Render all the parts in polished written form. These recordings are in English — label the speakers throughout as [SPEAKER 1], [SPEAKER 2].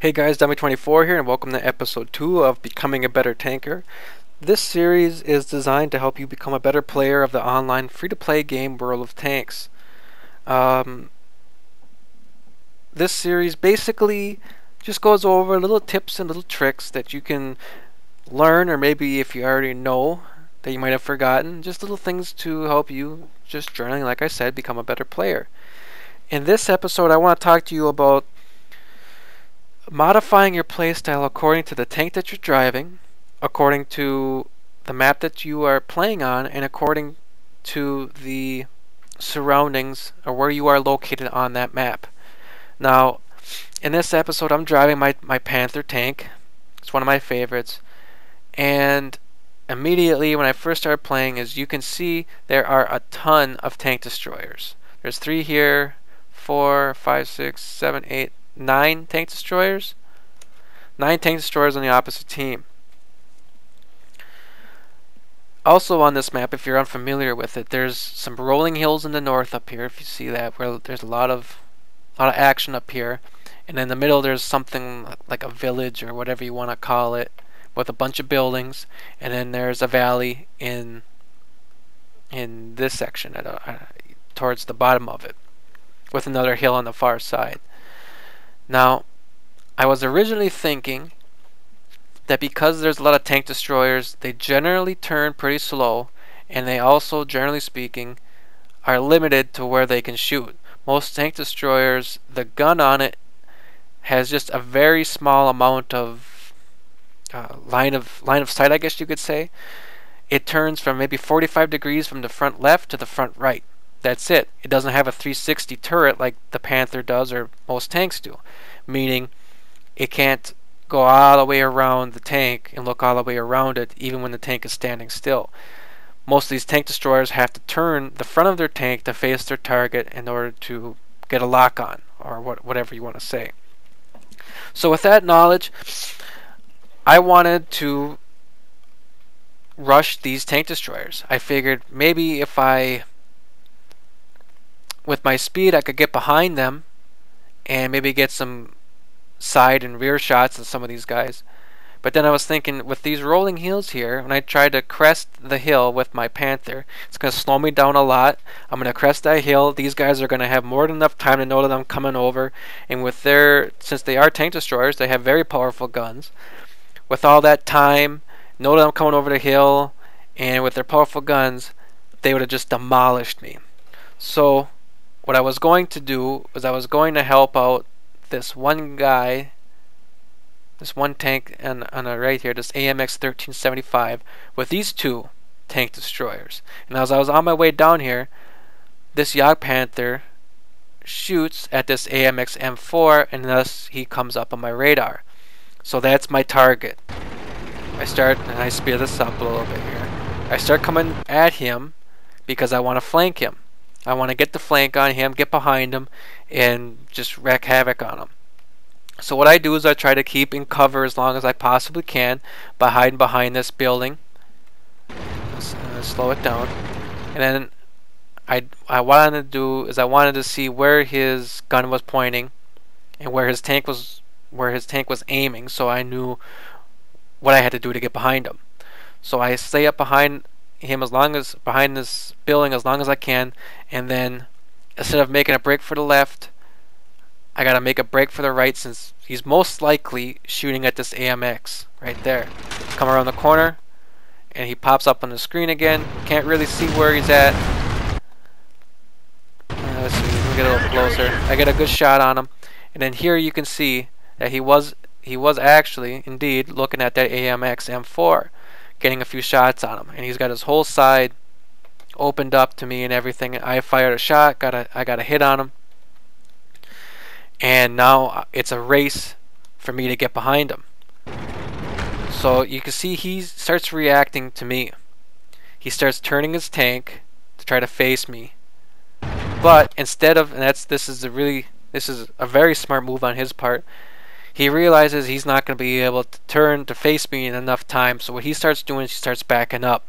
[SPEAKER 1] Hey guys, Dummy24 here, and welcome to episode 2 of Becoming a Better Tanker. This series is designed to help you become a better player of the online free-to-play game World of Tanks. This series basically just goes over little tips and little tricks that you can learn, or maybe if you already know that you might have forgotten, just little things to help you, just journaling, like I said, become a better player. In this episode, I want to talk to you about modifying your playstyle according to the tank that you're driving, according to the map that you are playing on, and according to the surroundings or where you are located on that map. Now, in this episode, I'm driving my Panther tank. It's one of my favorites. And immediately when I first started playing, as you can see, there are a ton of tank destroyers. There's 3 here, 4, 5, 6, 7, 8, 9 tank destroyers. 9 tank destroyers on the opposite team. Also on this map, if you're unfamiliar with it, there's some rolling hills in the north up here, if you see that, where there's a lot of action up here. And in the middle there's something like a village or whatever you want to call it, with a bunch of buildings. And then there's a valley in this section towards the bottom of it, with another hill on the far side. Now, I was originally thinking that because there's a lot of tank destroyers, they generally turn pretty slow, and they also, generally speaking, are limited to where they can shoot. Most tank destroyers, the gun on it has just a very small amount of line of sight, I guess you could say. It turns from maybe 45 degrees from the front left to the front right. That's it. It doesn't have a 360 turret like the Panther does or most tanks do, meaning it can't go all the way around the tank and look all the way around it even when the tank is standing still. Most of these tank destroyers have to turn the front of their tank to face their target in order to get a lock on, or whatever you want to say. So with that knowledge, I wanted to rush these tank destroyers. I figured maybe if with my speed I could get behind them and maybe get some side and rear shots of some of these guys. But then I was thinking, with these rolling hills here, when I try to crest the hill with my Panther, it's going to slow me down a lot. I'm going to crest that hill. These guys are going to have more than enough time to know that I'm coming over. And with since they are tank destroyers, they have very powerful guns. With all that time, know that I'm coming over the hill, and with their powerful guns, they would have just demolished me. So what I was going to do was I was going to help out this one guy, this one tank on the right here, this AMX 1375, with these 2 tank destroyers. And as I was on my way down here, this Jagd Panther shoots at this AMX M4, and thus he comes up on my radar. So that's my target. I speed this up a little bit here. I start coming at him because I want to flank him. I want to get the flank on him, get behind him, and just wreak havoc on him. So what I do is I try to keep in cover as long as I possibly can by hiding behind this building. Let's slow it down. And then I wanted to do is I wanted to see where his gun was pointing and where his tank was aiming, so I knew what I had to do to get behind him. So I stay up behind him behind this building as long as I can, and then instead of making a break for the left, I gotta make a break for the right, since he's most likely shooting at this AMX right there. Come around the corner and he pops up on the screen again. Can't really see where he's at. Let's see, let me get a little closer. I get a good shot on him, and then here you can see that he was actually indeed looking at that AMX M4, getting a few shots on him, and he's got his whole side opened up to me and everything. I fired a shot, I got a hit on him, and now it's a race for me to get behind him. So you can see he starts reacting to me. He starts turning his tank to try to face me, but instead of, and this is a very smart move on his part, he realizes he's not going to be able to turn to face me in enough time. So what he starts doing is he starts backing up,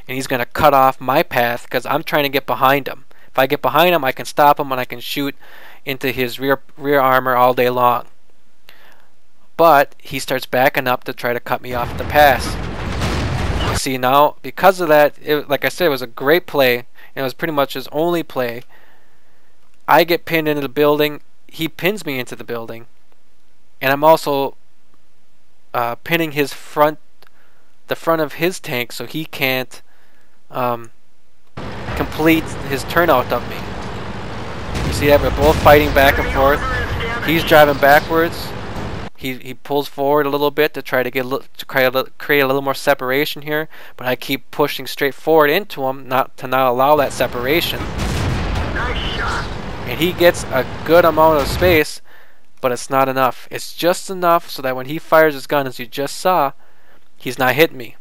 [SPEAKER 1] and he's going to cut off my path because I'm trying to get behind him. If I get behind him, I can stop him and I can shoot into his rear armor all day long. but he starts backing up to try to cut me off the pass. You see now, because of that, like I said, it was a great play, and it was pretty much his only play. I get pinned into the building, he pins me into the building, and I'm also pinning the front of his tank so he can't complete his turnout of me. You see that? We're both fighting back and forth. He's driving backwards. He pulls forward a little bit to try to create a little more separation here, but I keep pushing straight forward into him, not allow that separation. And he gets a good amount of space, but it's not enough. It's just enough so that when he fires his gun, as you just saw, he's not hitting me.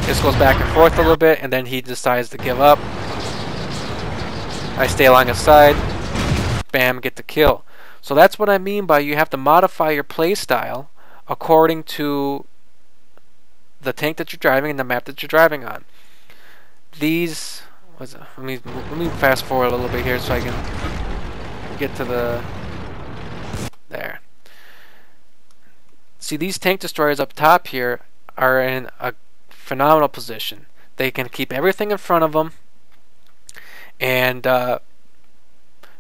[SPEAKER 1] This goes back and forth a little bit, and then he decides to give up. I stay along his side. Bam, get the kill. So that's what I mean by you have to modify your play style according to the tank that you're driving and the map that you're driving on. These, let me fast forward a little bit here so I can get to there. See, these tank destroyers up top here are in a phenomenal position. They can keep everything in front of them, and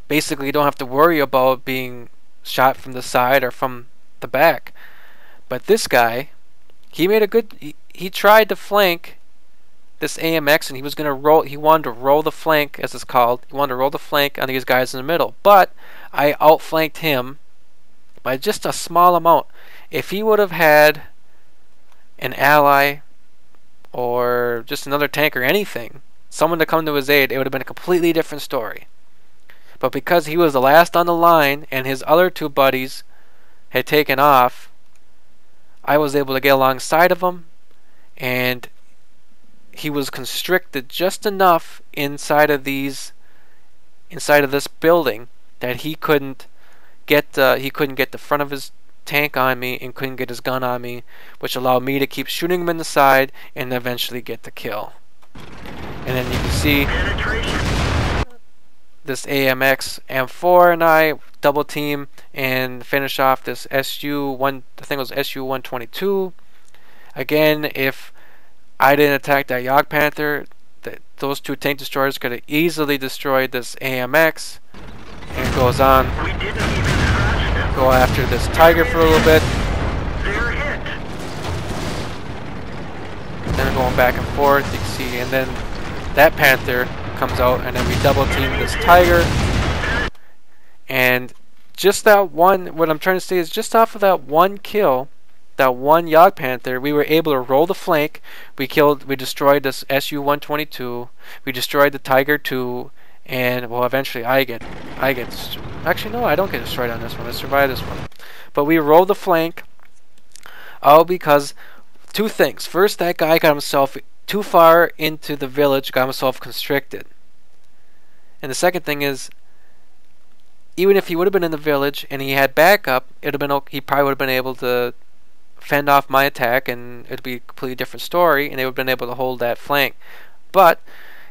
[SPEAKER 1] basically you don't have to worry about being shot from the side or from the back. But this guy, he tried to flank this AMX, and he was gonna roll. He wanted to roll the flank, as it's called. He wanted to roll the flank on these guys in the middle. But I outflanked him by just a small amount. If he would have had an ally or just another tank or anything, someone to come to his aid, it would have been a completely different story. But because he was the last on the line and his other two buddies had taken off, I was able to get alongside of him, and he was constricted just enough inside of this building that he couldn't get the front of his tank on me and couldn't get his gun on me, which allowed me to keep shooting him in the side and eventually get the kill. And then you can see this AMX M4 and I double team and finish off this SU-1, I think it was SU-122. Again, if I didn't attack that Yog Panther, those two tank destroyers could have easily destroyed this AMX. And it goes on. Go after this Tiger for a little bit. Then going back and forth, you can see, and then that Panther comes out, and then we double team this Tiger. And just that one, what I'm trying to say is just off of that one kill, that one Yog Panther, we were able to roll the flank. We destroyed this SU-122. We destroyed the Tiger 2, and well, eventually actually no, I don't get destroyed on this one. I survived this one. But we rolled the flank, all because two things. First, that guy got himself too far into the village, got himself constricted. And the second thing is, even if he would have been in the village and he had backup, he probably would have been able to fend off my attack, and it'd be a completely different story, and they would have been able to hold that flank. But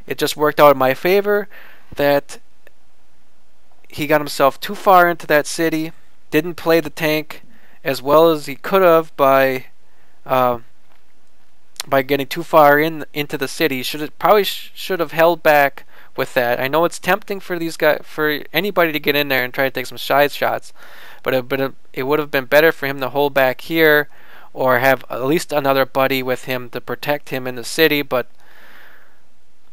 [SPEAKER 1] it just worked out in my favor that he got himself too far into that city, didn't play the tank as well as he could have by getting too far into the city. Probably should have held back with that. I know it's tempting for anybody to get in there and try to take some side shots, but it would have been better for him to hold back here, or have at least another buddy with him to protect him in the city. But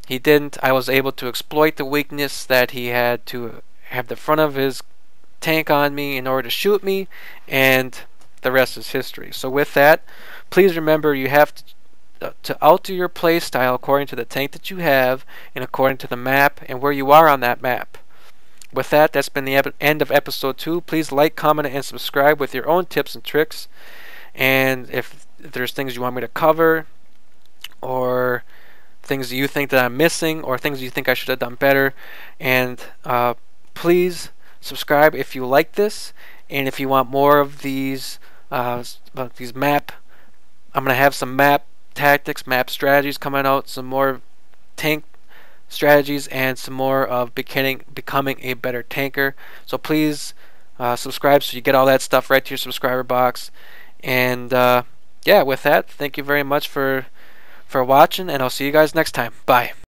[SPEAKER 1] he didn't. I was able to exploit the weakness that he had to have the front of his tank on me in order to shoot me, and the rest is history. So with that, please remember you have to alter your play style according to the tank that you have and according to the map and where you are on that map. With that, that's been the end of episode 2. Please like, comment, and subscribe with your own tips and tricks. And if there's things you want me to cover, or things you think that I'm missing, or things you think I should have done better, and please subscribe if you like this. And if you want more of these map, I'm going to have some map tactics, map strategies coming out, some more tank strategies, and some more of becoming a better tanker. So please subscribe so you get all that stuff right to your subscriber box. And yeah, with that, thank you very much for watching, and I'll see you guys next time. Bye.